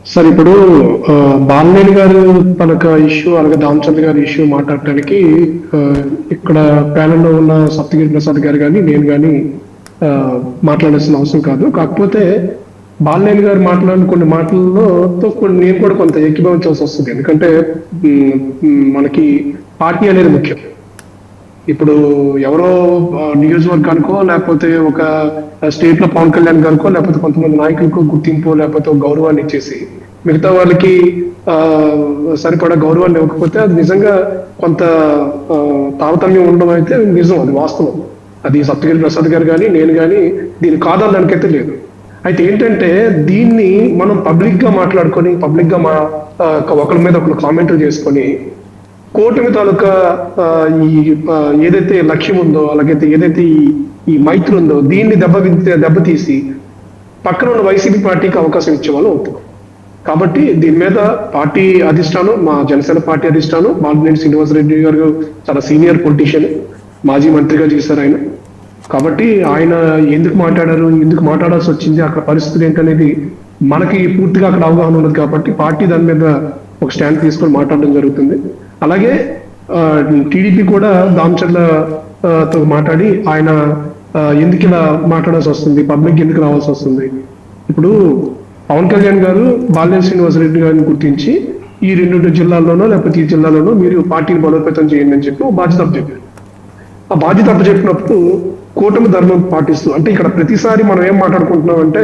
Sir ఇప్పుడు బాలినేని గారు తనక issue అలాగే దామచంద్ర గారి ఇష్యూ మాట్లాడటానికి ఆ, ఇక్కడ ప్యానెల్లో ఉన్న సప్తగిరి ప్రసాద్ గారు కానీ నేను కానీ మాట్లాడాల్సిన అవసరం కాదు. కాకపోతే బాలినేని గారు మాట్లాడిన కొన్ని మాటల్లో నేను కూడా కొంత ఏకీభవించాల్సి వస్తుంది. ఎందుకంటే మనకి పార్టీ అనేది ముఖ్యం. ఇప్పుడు ఎవరో నియోజకవర్గానికో లేకపోతే ఒక స్టేట్ లో పవన్ కళ్యాణ్ గారికో లేకపోతే కొంతమంది నాయకులకు గుర్తింపు లేకపోతే ఒక గౌరవాన్ని ఇచ్చేసి మిగతా వాళ్ళకి ఆ సరిపడా గౌరవాన్ని ఇవ్వకపోతే అది నిజంగా కొంత తారతమ్యం ఉండడం అయితే నిజం, అది వాస్తవం. అది సప్తగిరి ప్రసాద్ గారు కానీ నేను కానీ దీన్ని కాదనడానికైతే లేదు. అయితే ఏంటంటే దీన్ని మనం పబ్లిక్ గా మాట్లాడుకొని పబ్లిక్ గా ఒకరి మీద ఒకరు కామెంట్లు చేసుకొని కూటమి తాలూకా ఈ ఏదైతే లక్ష్యం ఉందో అలాగైతే ఏదైతే ఈ మైత్రి ఉందో దీన్ని దెబ్బతీసి పక్కన ఉన్న వైసీపీ పార్టీకి అవకాశం ఇచ్చే వాళ్ళు అవుతున్నారు. కాబట్టి దీని మీద పార్టీ అధిష్టానం, మా జనసేన పార్టీ అధిష్టానం, బాలినేని శ్రీనివాసరెడ్డి గారు చాలా సీనియర్ పొలిటీషియన్, మాజీ మంత్రిగా చేశారు ఆయన. కాబట్టి ఆయన ఎందుకు మాట్లాడారు, ఎందుకు మాట్లాడాల్సి వచ్చింది, అక్కడ పరిస్థితులు ఏంటనేది మనకి పూర్తిగా అక్కడ అవగాహన ఉన్నది. కాబట్టి పార్టీ దాని మీద ఒక స్టాండ్ తీసుకొని మాట్లాడడం జరుగుతుంది. అలాగే టీడీపీ కూడా దామచర్లతో మాట్లాడి ఆయన ఎందుకు ఇలా మాట్లాడాల్సి వస్తుంది, పబ్లిక్ ఎందుకు రావాల్సి వస్తుంది. ఇప్పుడు పవన్ కళ్యాణ్ గారు బాలినేని శ్రీనివాసరెడ్డి గారిని గుర్తించి ఈ 2 జిల్లాల్లోనో లేకపోతే ఈ జిల్లాలోనో మీరు పార్టీని బలోపేతం చేయండి అని చెప్పి బాధ్యత అప్పచెప్పారు. ఆ బాధ్యత అప్పచెప్పినప్పుడు కూటమి ధర్మం పాటిస్తూ, అంటే ఇక్కడ ప్రతిసారి మనం ఏం మాట్లాడుకుంటున్నాం అంటే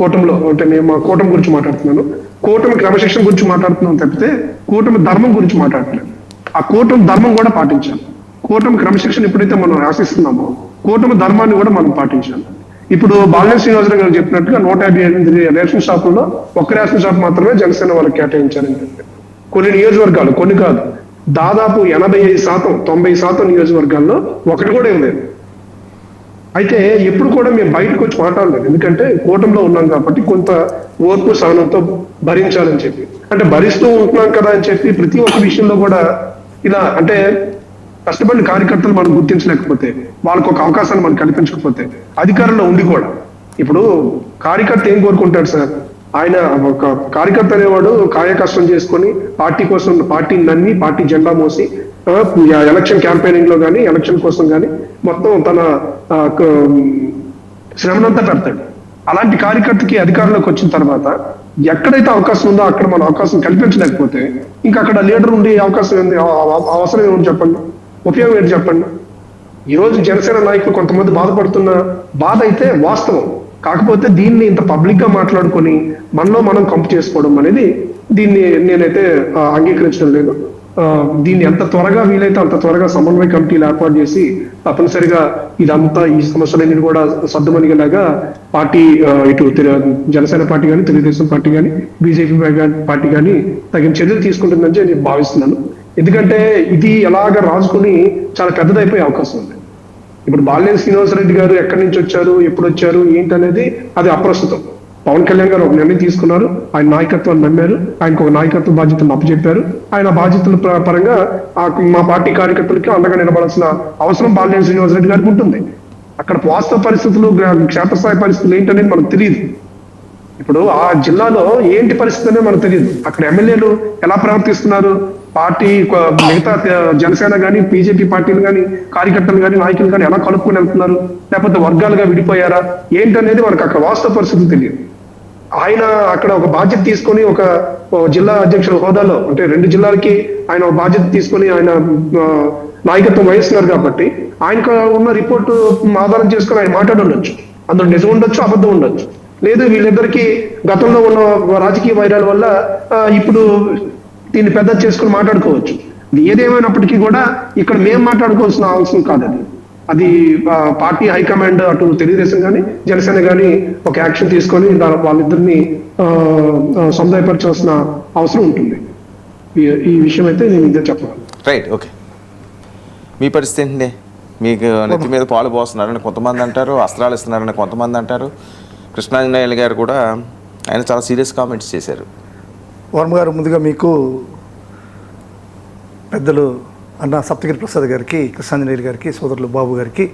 కూటమిలో, అంటే నేను మా కూటమి గురించి మాట్లాడుతున్నాను, కూటమి క్రమశిక్షణ గురించి మాట్లాడుతున్నాం తప్పితే కూటమి ధర్మం గురించి మాట్లాడట్లేదు. ఆ కూటమి ధర్మం కూడా పాటించాలి. కూటమి క్రమశిక్షణ ఎప్పుడైతే మనం ఆశిస్తున్నామో కూటమి ధర్మాన్ని కూడా మనం పాటించాలి. ఇప్పుడు బాలినేని శ్రీనివాసరావు గారు చెప్పినట్టుగా 158 రేషన్ షాపుల్లో ఒక్క రేషన్ షాప్ మాత్రమే జనసేన వాళ్ళకి కేటాయించారని చెప్పారు. కొన్ని నియోజకవర్గాలు, కొన్ని కాదు, దాదాపు 85%, 90% నియోజకవర్గాల్లో ఒకటి కూడా ఏం లేదు. అయితే ఎప్పుడు కూడా మేము బయటకు వచ్చి మాట్లాడలేదు, ఎందుకంటే కూటమిలో ఉన్నాం కాబట్టి కొంత ఓర్పు సహనంతో భరించాలని చెప్పి, అంటే భరిస్తూ ఉంటున్నాం కదా అని చెప్పి ప్రతి ఒక్క విషయంలో కూడా ఇలా అంటే కష్టపడిన కార్యకర్తలు మనం గుర్తించలేకపోతే, వాళ్ళకు ఒక అవకాశాన్ని మనం కల్పించకపోతే, అధికారంలో ఉండి కూడా ఇప్పుడు కార్యకర్త ఏం కోరుకుంటాడు సార్, ఆయన ఒక కార్యకర్త అనేవాడు కాయ కష్టం చేసుకొని పార్టీ కోసం, పార్టీని నమ్మి పార్టీ జెండా మోసి ఎలక్షన్ క్యాంపెయినింగ్ లో కానీ ఎలక్షన్ కోసం కానీ మొత్తం తన శ్రమనంతా పెడతాడు. అలాంటి కార్యకర్తకి అధికారంలోకి వచ్చిన తర్వాత ఎక్కడైతే అవకాశం ఉందో అక్కడ మనం అవకాశం కల్పించలేకపోతే ఇంకా అక్కడ లీడర్ ఉండే అవకాశం ఏంది, అవసరం ఏముంది చెప్పండి, ఉపయోగం ఏంటి చెప్పండి. ఈరోజు జనసేన నాయకులు కొంతమంది బాధపడుతున్న బాధ అయితే వాస్తవం. కాకపోతే దీన్ని ఇంత పబ్లిక్ గా మాట్లాడుకొని మనలో మనం కంపు చేసుకోవడం అనేది దీన్ని నేనైతే అంగీకరించడం లేదు. దీన్ని ఎంత త్వరగా వీలైతే అంత త్వరగా సమన్వయ కమిటీలు ఏర్పాటు చేసి తప్పనిసరిగా ఇదంతా ఈ సమస్యలన్నీ కూడా సర్దుమణిగేలాగా పార్టీ ఇటు జనసేన పార్టీ కానీ తెలుగుదేశం పార్టీ కానీ బీజేపీ పార్టీ కానీ తగిన చర్యలు తీసుకుంటుందని నేను భావిస్తున్నాను. ఎందుకంటే ఇది ఎలాగ రాజుకుని చాలా పెద్దదైపోయే అవకాశం ఉంది. ఇప్పుడు బాలినేని శ్రీనివాసరెడ్డి గారు ఎక్కడి నుంచి వచ్చారు, ఎప్పుడు వచ్చారు, ఏంటనేది అది అప్రస్తుతం. పవన్ కళ్యాణ్ గారు ఒక నిర్ణయం తీసుకున్నారు, ఆయన నాయకత్వాన్ని నమ్మారు, ఆయనకు ఒక నాయకత్వ బాధ్యతలు అప్పచెప్పారు. ఆయన బాధ్యతల పరంగా మా పార్టీ కార్యకర్తలకి అండగా నిలబడాల్సిన అవసరం బాలినేని శ్రీనివాసరెడ్డి గారికి ఉంటుంది. అక్కడ వాస్తవ పరిస్థితులు, క్షేత్రస్థాయి పరిస్థితులు ఏంటనేది మనకు తెలియదు. ఇప్పుడు ఆ జిల్లాలో ఏంటి పరిస్థితి అనేది మనకు తెలియదు. అక్కడ ఎమ్మెల్యేలు ఎలా ప్రవర్తిస్తున్నారు, పార్టీ మిగతా జనసేన కానీ బీజేపీ పార్టీలు కానీ కార్యకర్తలు కానీ నాయకులు కానీ ఎలా కలుపుకొని వెళ్తున్నారు, లేకపోతే వర్గాలుగా విడిపోయారా ఏంటనేది మనకు అక్కడ వాస్తవ పరిస్థితులు తెలియదు. ఆయన అక్కడ ఒక బాధ్యత తీసుకొని ఒక జిల్లా అధ్యక్షుల హోదాలో, అంటే 2 జిల్లాలకి ఆయన ఒక బాధ్యత తీసుకొని ఆయన నాయకత్వం వహిస్తున్నారు కాబట్టి ఆయనకు ఉన్న రిపోర్టు ఆధారం చేసుకొని ఆయన మాట్లాడుండొచ్చు. అందులో నిజం ఉండొచ్చు, అబద్ధం ఉండొచ్చు. లేదు వీళ్ళిద్దరికి గతంలో ఉన్న రాజకీయ వైరాల వల్ల ఇప్పుడు దీన్ని పెద్ద చేసుకుని మాట్లాడుకోవచ్చు. ఏదేమైనప్పటికీ కూడా ఇక్కడ మేము మాట్లాడుకోవాల్సిన అవసరం కాదు. అది పార్టీ హైకమాండ్ అటు తెలుగుదేశం కానీ జనసేన కానీ ఒక యాక్షన్ తీసుకొని వాళ్ళిద్దరిని సముదాయపరచాల్సిన అవసరం ఉంటుంది. ఈ విషయం అయితే నేను ఇదే చెప్పాలి. Right, okay. మీ పరిస్థితి ఏంటండి? మీకు నెత్తి మీద పాలు పోస్తున్నారని కొంతమంది అంటారు, అస్త్రాలు ఇస్తున్నారని కొంతమంది అంటారు. కృష్ణాంజనేయులు గారు కూడా ఆయన చాలా సీరియస్ కామెంట్స్ చేశారు. వర్మ గారు, ముందుగా మీకు పెద్దలు అన్న సప్తగిరి ప్రసాద్ గారికి, కృష్ణాంజనేయులు గారికి, సోదరులు బాబు గారికి